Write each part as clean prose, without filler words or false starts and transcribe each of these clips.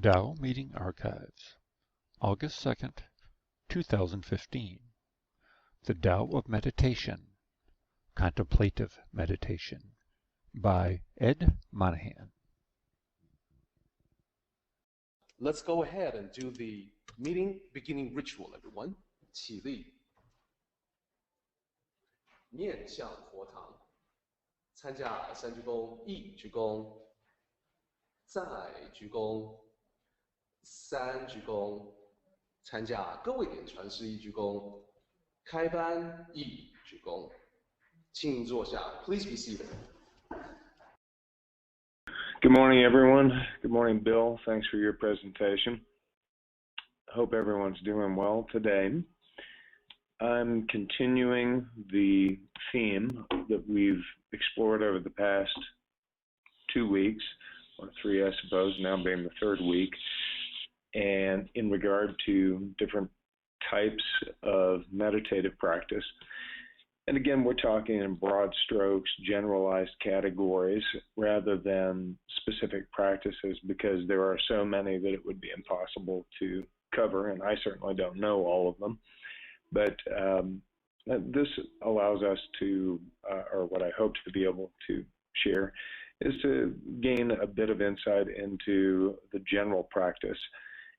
Tao Meeting Archives, August 2nd, 2015. The Tao of Meditation, Contemplative Meditation, by Ed Monaghan. Let's go ahead and do the meeting beginning ritual, everyone. 起立，面向佛堂，参加三鞠躬、一鞠躬，再鞠躬，三鞠躬，参加各位点传师一鞠躬，开班一鞠躬，请坐下。Please be seated. Good morning, everyone. Good morning, Bill. Thanks for your presentation. Hope everyone's doing well today. I'm continuing the theme that we've explored over the past 2 weeks, or 3, I suppose, now being the 3rd week, and in regard to different types of meditative practice. And again, we're talking in broad strokes, generalized categories, rather than specific practices, because there are so many that it would be impossible to cover, and I certainly don't know all of them. But this allows us to, or what I hope to be able to share, is to gain a bit of insight into the general practice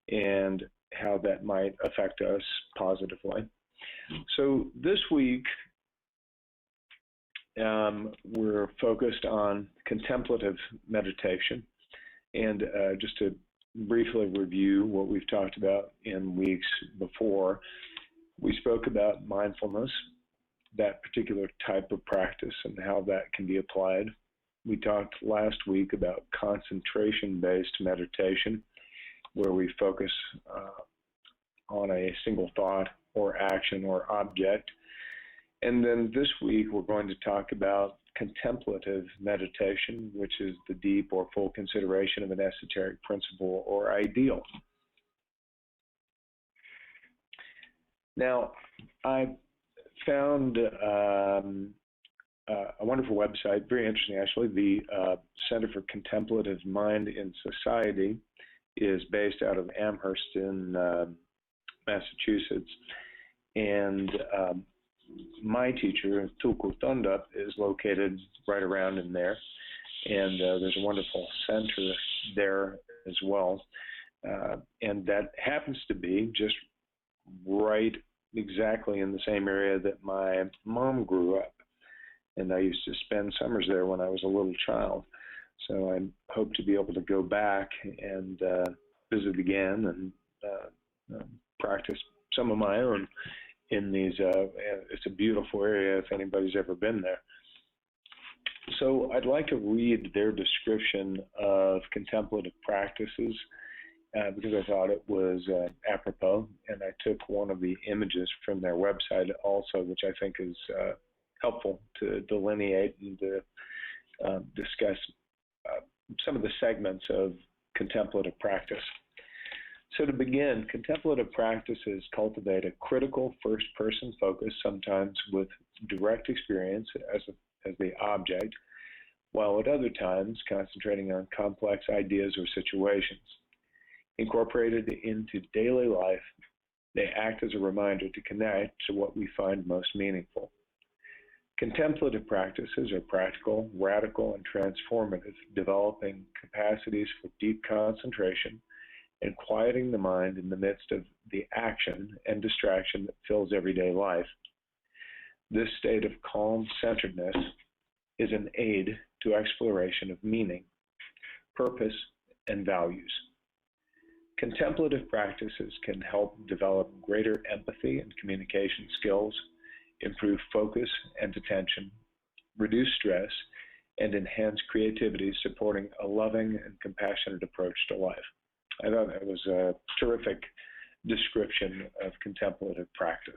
and how that might affect us positively. So this week, we're focused on contemplative meditation, and just to briefly review what we've talked about in weeks before, we spoke about mindfulness, that particular type of practice and how that can be applied. We talked last week about concentration-based meditation, where we focus on a single thought or action or object. And then this week, we're going to talk about contemplative meditation, which is the deep or full consideration of an esoteric principle or ideal. Now, I found a wonderful website, very interesting actually. The Center for Contemplative Mind in Society is based out of Amherst in Massachusetts. And my teacher, Tulku Thondup, is located right around in there, and there's a wonderful center there as well, and that happens to be just right exactly in the same area that my mom grew up, and I used to spend summers there when I was a little child. So I hope to be able to go back and visit again and practice some of my own in these. It's a beautiful area if anybody's ever been there. So I'd like to read their description of contemplative practices because I thought it was apropos, and I took one of the images from their website also, which I think is helpful to delineate and to discuss some of the segments of contemplative practice. So to begin, contemplative practices cultivate a critical first-person focus, sometimes with direct experience as the object, while at other times concentrating on complex ideas or situations. Incorporated into daily life, they act as a reminder to connect to what we find most meaningful. Contemplative practices are practical, radical, and transformative, developing capacities for deep concentration and quieting the mind in the midst of the action and distraction that fills everyday life. This state of calm centeredness is an aid to exploration of meaning, purpose, and values. Contemplative practices can help develop greater empathy and communication skills, improve focus and attention, reduce stress, and enhance creativity, supporting a loving and compassionate approach to life. I thought that was a terrific description of contemplative practice.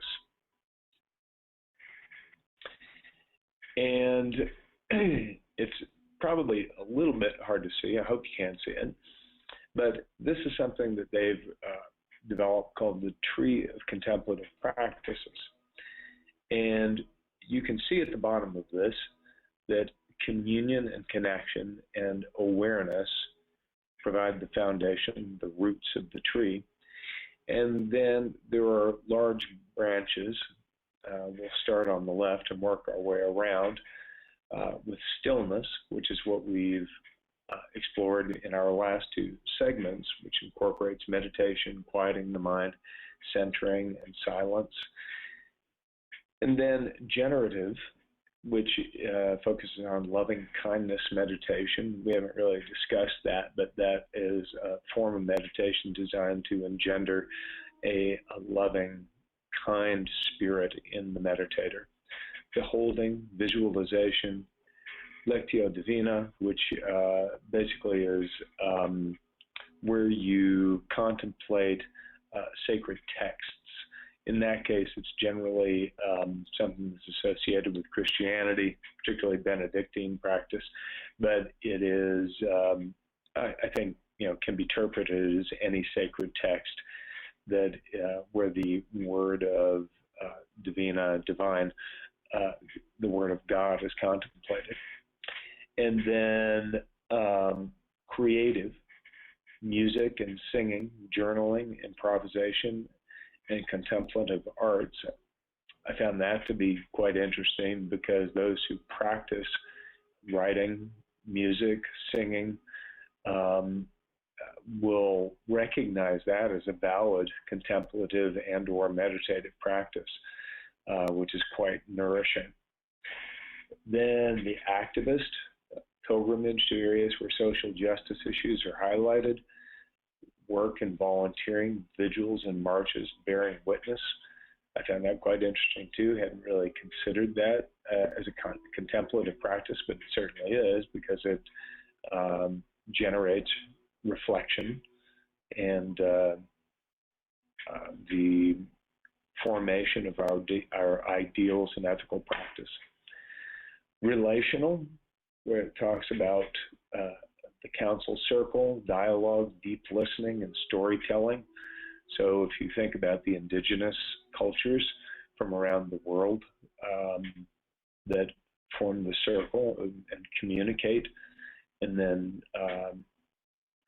And it's probably a little bit hard to see. I hope you can see it. But this is something that they've developed called the Tree of Contemplative Practices. And you can see at the bottom of this that communion and connection and awareness provide the foundation, the roots of the tree. And then there are large branches. We'll start on the left and work our way around with stillness, which is what we've explored in our last two segments, which incorporates meditation, quieting the mind, centering, and silence. And then generative, which focuses on loving kindness meditation. We haven't really discussed that, but that is a form of meditation designed to engender a loving, kind spirit in the meditator. Beholding, visualization, Lectio Divina, which basically is where you contemplate sacred texts. In that case, it's generally something that's associated with Christianity, particularly Benedictine practice, but it is, I think, can be interpreted as any sacred text that where the word of divine, the word of God is contemplated. And then creative, music and singing, journaling, improvisation, and contemplative arts. I found that to be quite interesting because those who practice writing, music, singing, will recognize that as a valid contemplative and or meditative practice, which is quite nourishing. Then the activist, pilgrimage to areas where social justice issues are highlighted, work and volunteering, vigils and marches, bearing witness. I found that quite interesting too. Hadn't really considered that as a contemplative practice, but it certainly is because it generates reflection and the formation of our ideals and ethical practice. Relational, where it talks about the council circle, dialogue, deep listening, and storytelling. So if you think about the indigenous cultures from around the world that form the circle and communicate, and then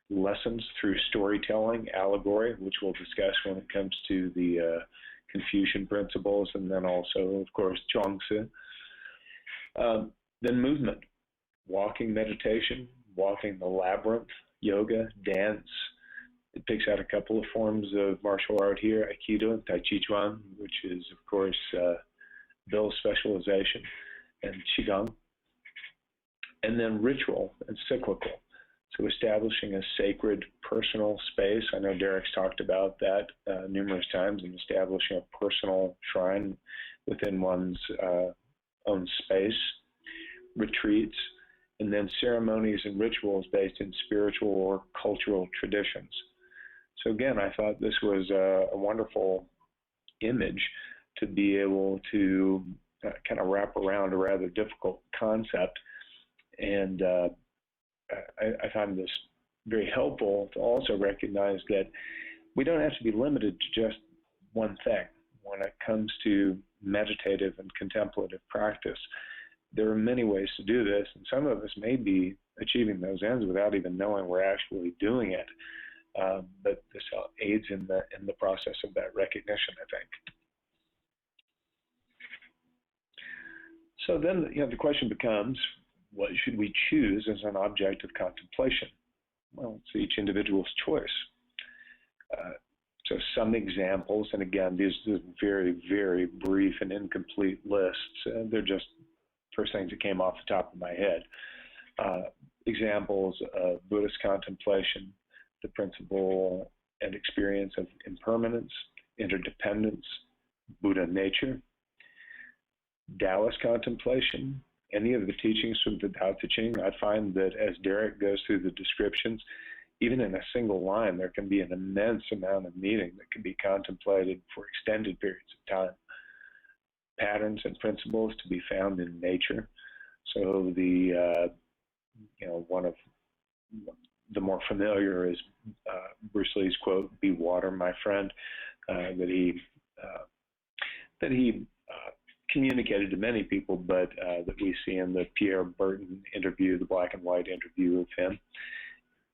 lessons through storytelling, allegory, which we'll discuss when it comes to the Confucian principles, and then also, of course, Chuang-Tzu. Then movement, walking meditation, walking the labyrinth, yoga, dance. It picks out a couple of forms of martial art here, Aikido and Tai Chi Chuan, which is, of course, Bill's specialization, and Qigong. And then ritual and cyclical. So establishing a sacred personal space. I know Derek's talked about that numerous times, and establishing a personal shrine within one's own space. Retreats, and then ceremonies and rituals based in spiritual or cultural traditions. So again, I thought this was a wonderful image to be able to kind of wrap around a rather difficult concept. And I find this very helpful to also recognize that we don't have to be limited to just one thing when it comes to meditative and contemplative practice. There are many ways to do this, and some of us may be achieving those ends without even knowing we're actually doing it. But this aids in the process of that recognition, I think. So then, the question becomes, what should we choose as an object of contemplation? Well, it's each individual's choice. So some examples, and again, these are very, very brief and incomplete lists. They're just first things that came off the top of my head. Examples of Buddhist contemplation, the principle and experience of impermanence, interdependence, Buddha nature. Taoist contemplation, any of the teachings from the Tao Te Ching. I find that as Derek goes through the descriptions, even in a single line, there can be an immense amount of meaning that can be contemplated for extended periods of time. Patterns and principles to be found in nature. So the one of the more familiar is Bruce Lee's quote, "Be water, my friend," that he communicated to many people, but that we see in the Pierre Burton interview, the black and white interview of him.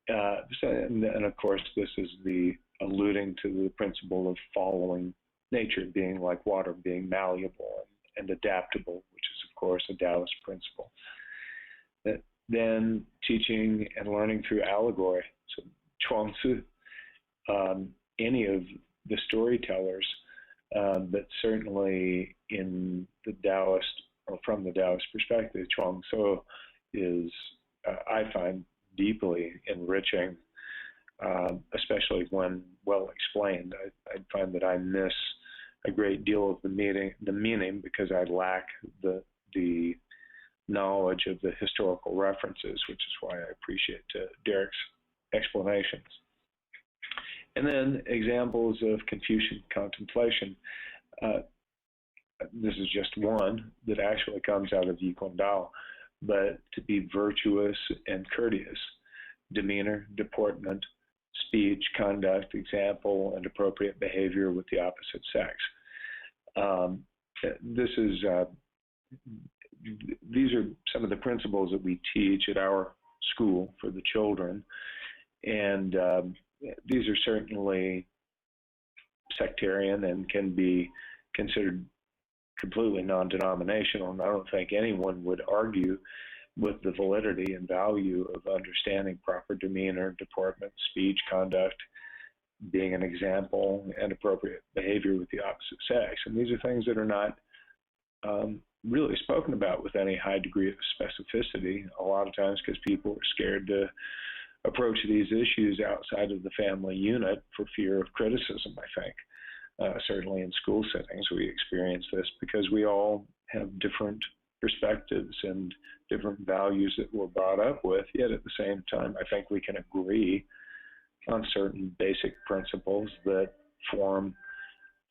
and of course, this is the alluding to the principle of following nature, being like water, being malleable and adaptable, which is, of course, a Taoist principle. Then teaching and learning through allegory. So Chuang Tzu, any of the storytellers, but certainly in the Taoist, or from the Taoist perspective, Chuang Tzu is, I find, deeply enriching, especially when well explained. I find that I miss a great deal of the meaning because I lack the knowledge of the historical references, which is why I appreciate Derek's explanations. And then examples of Confucian contemplation. This is just one that actually comes out of Yikun Dao, but to be virtuous and courteous, demeanor, deportment, speech, conduct, example, and appropriate behavior with the opposite sex. These are some of the principles that we teach at our school for the children, and these are certainly sectarian and can be considered completely non-denominational, and I don't think anyone would argue with the validity and value of understanding proper demeanor, deportment, speech, conduct, being an example, and appropriate behavior with the opposite sex. And these are things that are not really spoken about with any high degree of specificity, a lot of times because people are scared to approach these issues outside of the family unit for fear of criticism, I think. Certainly in school settings, we experience this because we all have different perspectives and different values that we're brought up with, yet at the same time, I think we can agree on certain basic principles that form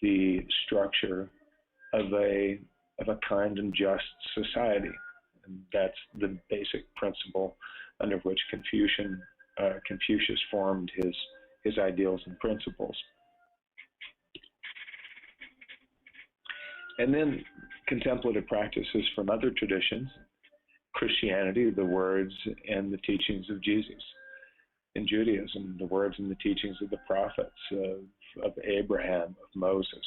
the structure of a kind and just society. And that's the basic principle under which Confucius formed his ideals and principles. And then contemplative practices from other traditions, Christianity, the words and the teachings of Jesus. In Judaism, the words and the teachings of the prophets, of Abraham, of Moses.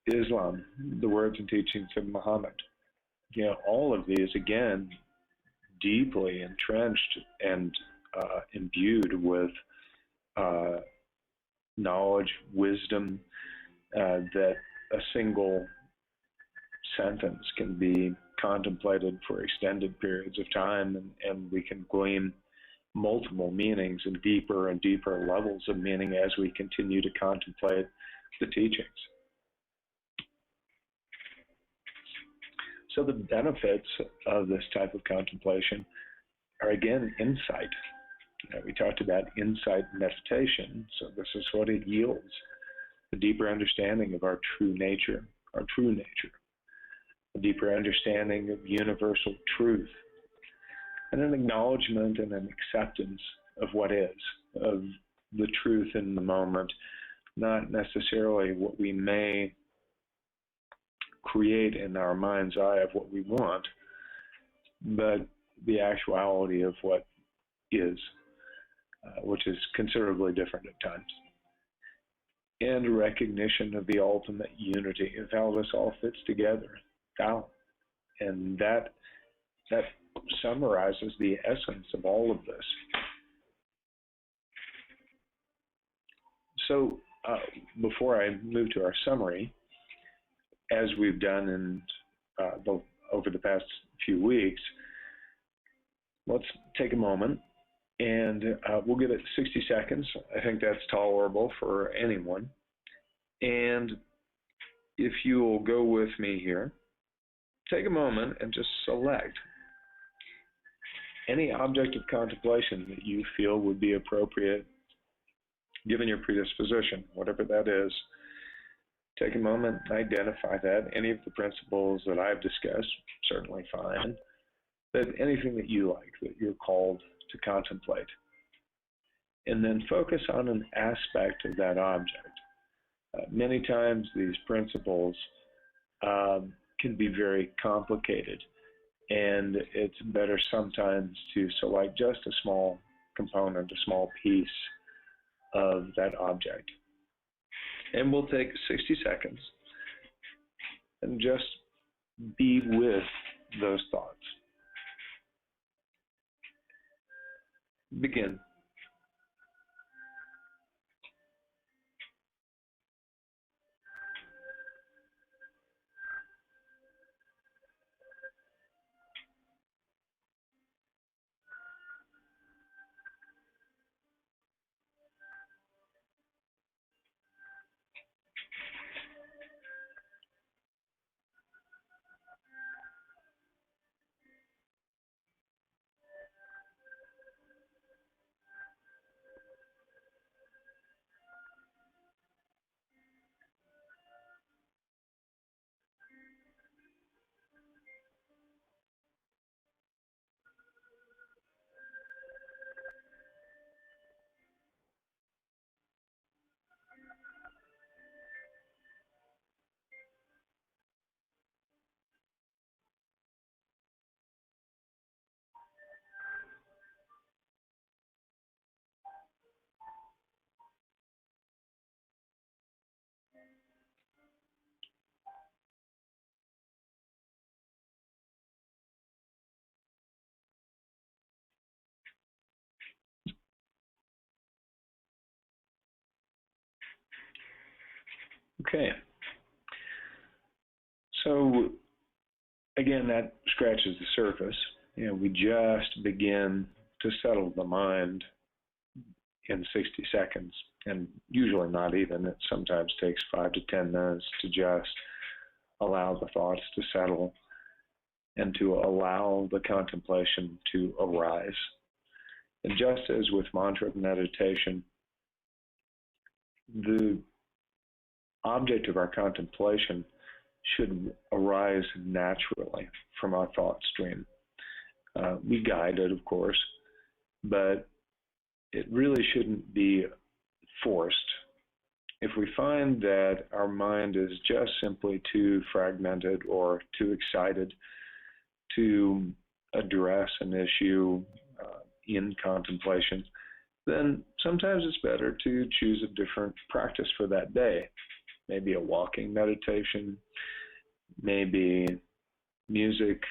Islam, the words and teachings of Muhammad. You know, all of these, again, deeply entrenched and imbued with knowledge, wisdom, that a single sentence can be contemplated for extended periods of time, and we can glean multiple meanings and deeper levels of meaning as we continue to contemplate the teachings. So the benefits of this type of contemplation are, again, insight. We talked about insight meditation, so this is what it yields: a deeper understanding of our true nature, a deeper understanding of universal truth, and an acknowledgement and an acceptance of what is, of the truth in the moment, not necessarily what we may create in our mind's eye of what we want, but the actuality of what is, which is considerably different at times. And a recognition of the ultimate unity of how this all fits together, Tao. And that summarizes the essence of all of this. So before I move to our summary, as we've done in over the past few weeks, let's take a moment and we'll give it 60 seconds. I think that's tolerable for anyone. And if you will go with me here, take a moment and just select any object of contemplation that you feel would be appropriate given your predisposition, whatever that is. Take a moment and identify that. Any of the principles that I've discussed, certainly fine, but anything that you like, that you're called to contemplate. And then focus on an aspect of that object. Many times these principles can be very complicated, and it's better sometimes to select just a small component, a small piece of that object. And we'll take 60 seconds and just be with those thoughts. Begin. Okay. So again, that scratches the surface. We just begin to settle the mind in 60 seconds, and usually not even. It sometimes takes 5 to 10 minutes to just allow the thoughts to settle and to allow the contemplation to arise. And just as with mantra meditation, the object of our contemplation should arise naturally from our thought stream. We guide it, of course, but it really shouldn't be forced. If we find that our mind is just simply too fragmented or too excited to address an issue in contemplation, then sometimes it's better to choose a different practice for that day. Maybe a walking meditation, maybe music,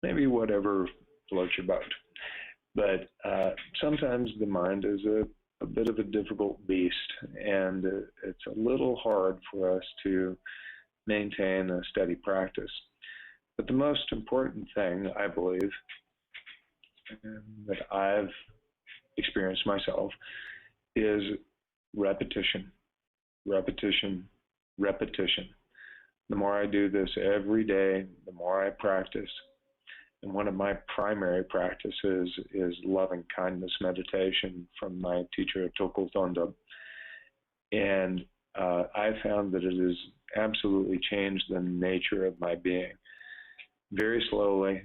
maybe whatever floats your boat. But sometimes the mind is a bit of a difficult beast, and it's a little hard for us to maintain a steady practice. But the most important thing, I believe, that I've experienced myself, is repetition, repetition, repetition. The more I do this every day, the more I practice. And one of my primary practices is loving kindness meditation from my teacher, Untitled. And I found that it has absolutely changed the nature of my being. Very slowly,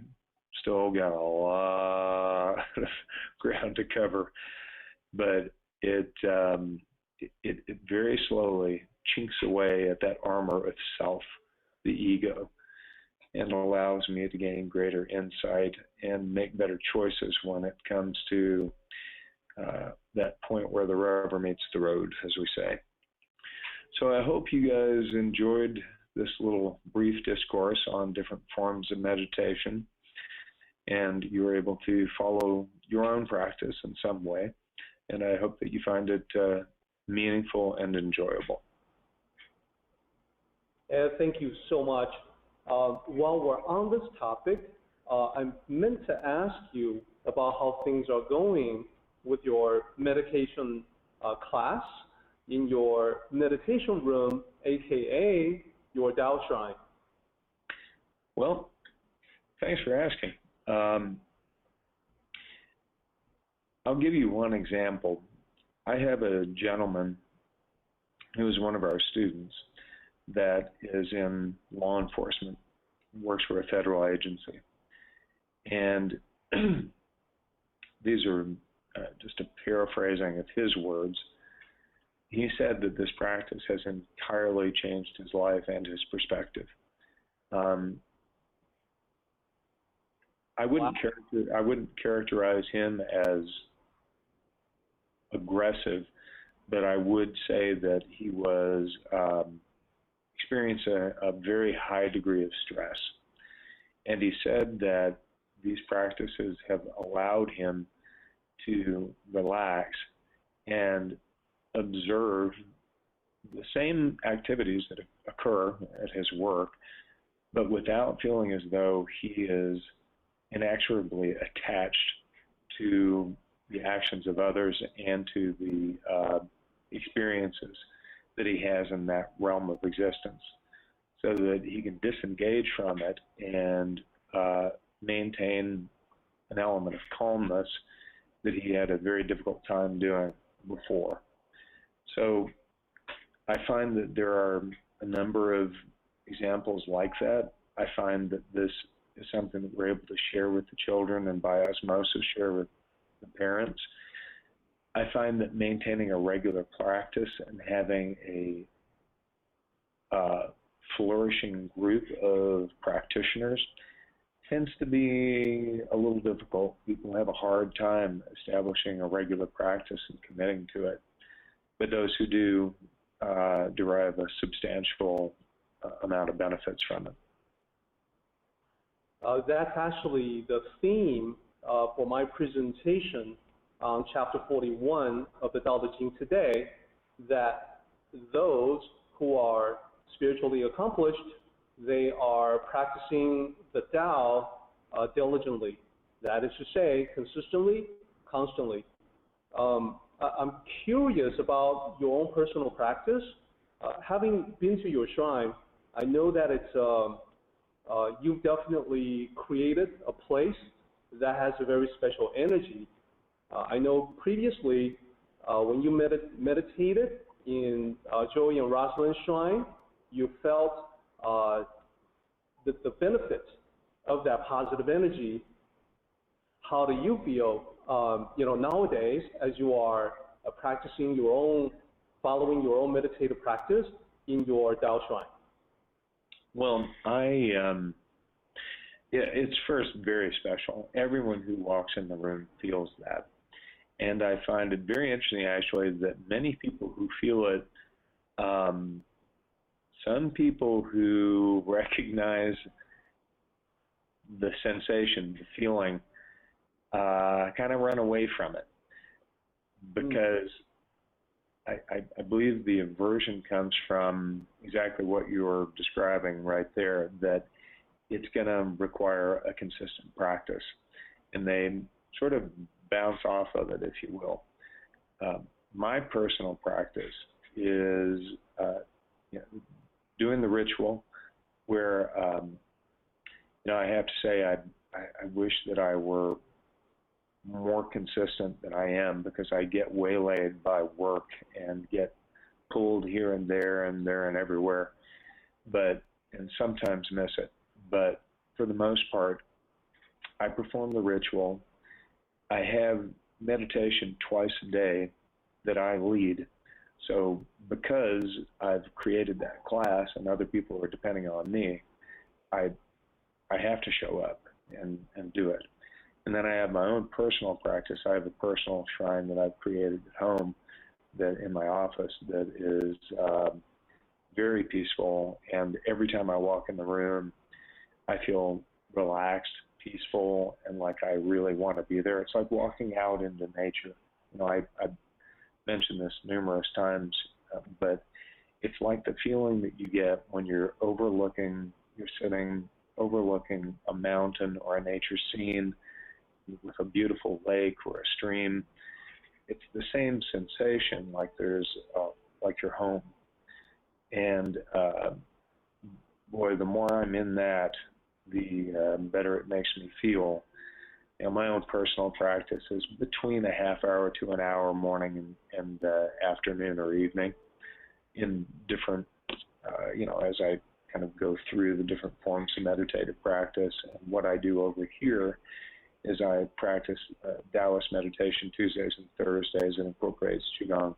still got a lot of ground to cover, but it very slowly chinks away at that armor of self, the ego, and allows me to gain greater insight and make better choices when it comes to that point where the rubber meets the road, as we say. So I hope you guys enjoyed this little brief discourse on different forms of meditation, and you were able to follow your own practice in some way. And I hope that you find it meaningful and enjoyable. Thank you so much. While we're on this topic, I meant to ask you about how things are going with your meditation class in your meditation room, aka your Tao Shrine. Well, thanks for asking. I'll give you one example. I have a gentleman who is one of our students that is in law enforcement, works for a federal agency. And these are just a paraphrasing of his words. He said that this practice has entirely changed his life and his perspective. I wouldn't characterize him as aggressive, but I would say that he was experiencing a very high degree of stress. And he said that these practices have allowed him to relax and observe the same activities that occur at his work, but without feeling as though he is inexorably attached to the actions of others and to the experiences that he has in that realm of existence, so that he can disengage from it and maintain an element of calmness that he had a very difficult time doing before. So I find that there are a number of examples like that. I find that this is something that we're able to share with the children and by osmosis share with the parents. I find that maintaining a regular practice and having a flourishing group of practitioners tends to be a little difficult. People have a hard time establishing a regular practice and committing to it. But those who do derive a substantial amount of benefits from it. That's actually the theme for my presentation on chapter 41 of the Tao Te Ching today, that those who are spiritually accomplished, they are practicing the Tao diligently. That is to say, consistently, constantly. I'm curious about your own personal practice. Having been to your shrine, I know that it's you've definitely created a place that has a very special energy. I know previously when you meditated in Joey and Rosalind's shrine, you felt the benefit of that positive energy. How do you feel, nowadays as you are practicing your own, following your own meditative practice in your Tao shrine? Well, it's first very special. Everyone who walks in the room feels that. And I find it very interesting, actually, that many people who feel it, some people who recognize the sensation, the feeling, kind of run away from it, because I believe the aversion comes from exactly what you're describing right there, that it's going to require a consistent practice, and they sort of bounce off of it, if you will. My personal practice is doing the ritual, where I have to say I wish that I were more consistent than I am, because I get waylaid by work and get pulled here and there and everywhere, and sometimes miss it. But for the most part, I perform the ritual. I have meditation twice a day that I lead. So because I've created that class and other people are depending on me, I have to show up and do it. And then I have my own personal practice. I have a personal shrine that I've created at home, that in my office, that is very peaceful. And every time I walk in the room, I feel relaxed, peaceful, and like I really want to be there. It's like walking out into nature. I've mentioned this numerous times, but it's like the feeling that you get when you're sitting overlooking a mountain or a nature scene with a beautiful lake or a stream. It's the same sensation, like like you're home. And boy, the more I'm in that, the better it makes me feel. My own personal practice is between a half hour to an hour morning and afternoon or evening, in different, as I kind of go through the different forms of meditative practice. And what I do over here is I practice Taoist meditation Tuesdays and Thursdays, and incorporates Qigong.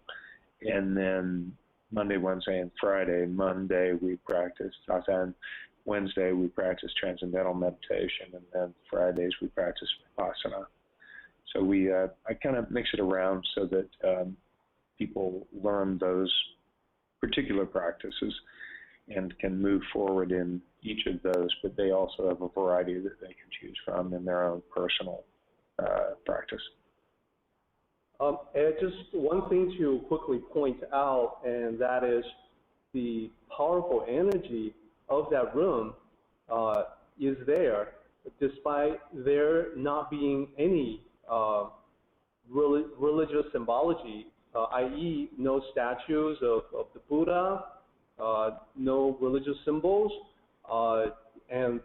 And then Monday, Wednesday, and Friday. Monday we practice Taotan. Wednesday we practice Transcendental Meditation, and then Fridays we practice Vipassana. So I kind of mix it around so that people learn those particular practices and can move forward in each of those, but they also have a variety that they can choose from in their own personal practice. And just one thing to quickly point out, and that is the powerful energy of that room is there, despite there not being any religious symbology, i.e. no statues of the Buddha, no religious symbols, and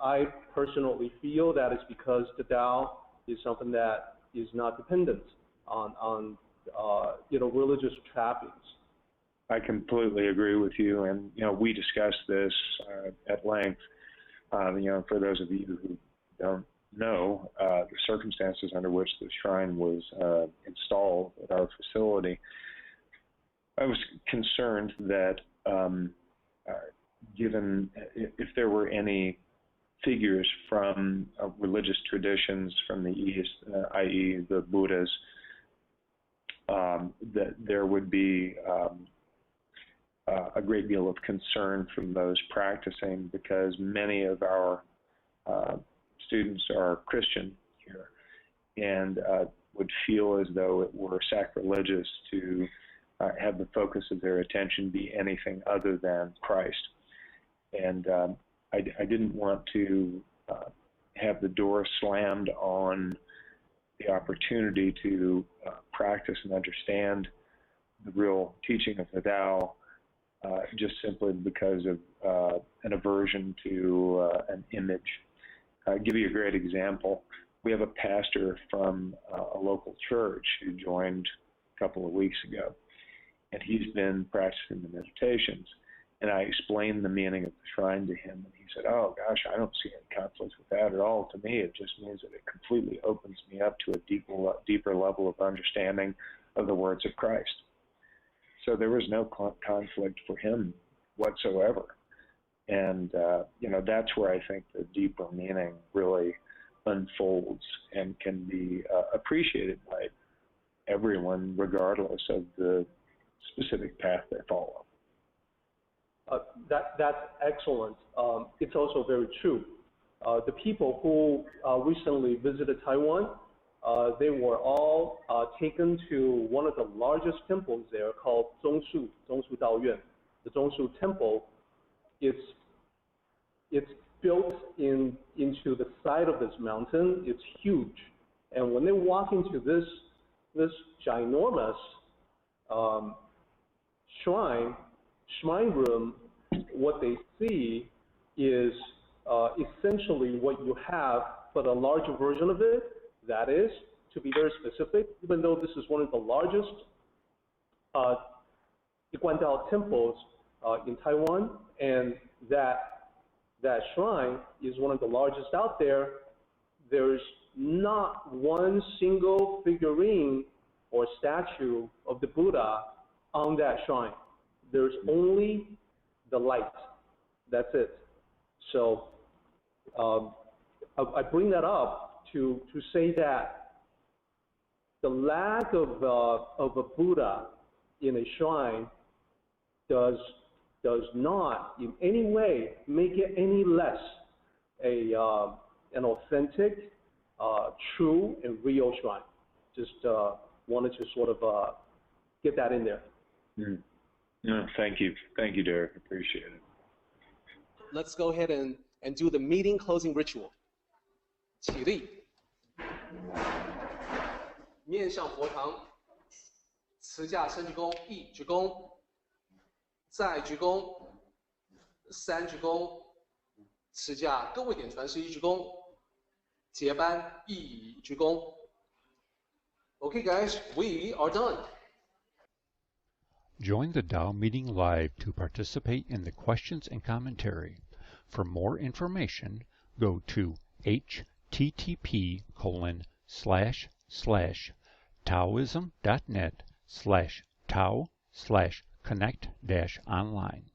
I personally feel that it's because the Tao is something that is not dependent on religious trappings. I completely agree with you, and we discussed this at length. For those of you who don't know the circumstances under which the shrine was installed at our facility, I was concerned that given if there were any figures from religious traditions from the East, i.e. the Buddhas, that there would be a great deal of concern from those practicing, because many of our students are Christian here and would feel as though it were sacrilegious to have the focus of their attention be anything other than Christ. And I didn't want to have the door slammed on the opportunity to practice and understand the real teaching of the Tao just simply because of an aversion to an image. I'll give you a great example. We have a pastor from a local church who joined a couple of weeks ago, and he's been practicing the meditations. And I explained the meaning of the shrine to him, and he said, "Oh gosh, I don't see any conflict with that at all. To me, it just means that it completely opens me up to a deeper level of understanding of the words of Christ." So there was no conflict for him whatsoever. And that's where I think the deeper meaning really unfolds and can be appreciated by everyone, regardless of the specific path they follow. That's excellent. It's also very true. The people who recently visited Taiwan, they were all taken to one of the largest temples there called Zhongshu Daoyuan. The Zhongshu Temple, it's built into the side of this mountain. It's huge. And when they walk into this ginormous shrine room, what they see is essentially what you have, but a larger version of it. That is, to be very specific, even though this is one of the largest Guandao temples in Taiwan, and that shrine is one of the largest out there, there's not one single figurine or statue of the Buddha on that shrine. There's only the light. That's it. So I bring that up to say that the lack of a Buddha in a shrine does not in any way make it any less an authentic, true, and real shrine. Just wanted to sort of get that in there. No, thank you, Derek. Appreciate it. Let's go ahead and do the meeting closing ritual. 起立，面向佛堂，持架深鞠躬，一鞠躬，再鞠躬，三鞠躬，持架各位点传世一鞠躬，结班一鞠躬。Okay, guys, we are done. Join the Tao meeting live to participate in the questions and commentary. For more information, go to http://taoism.net/tao/connect-online.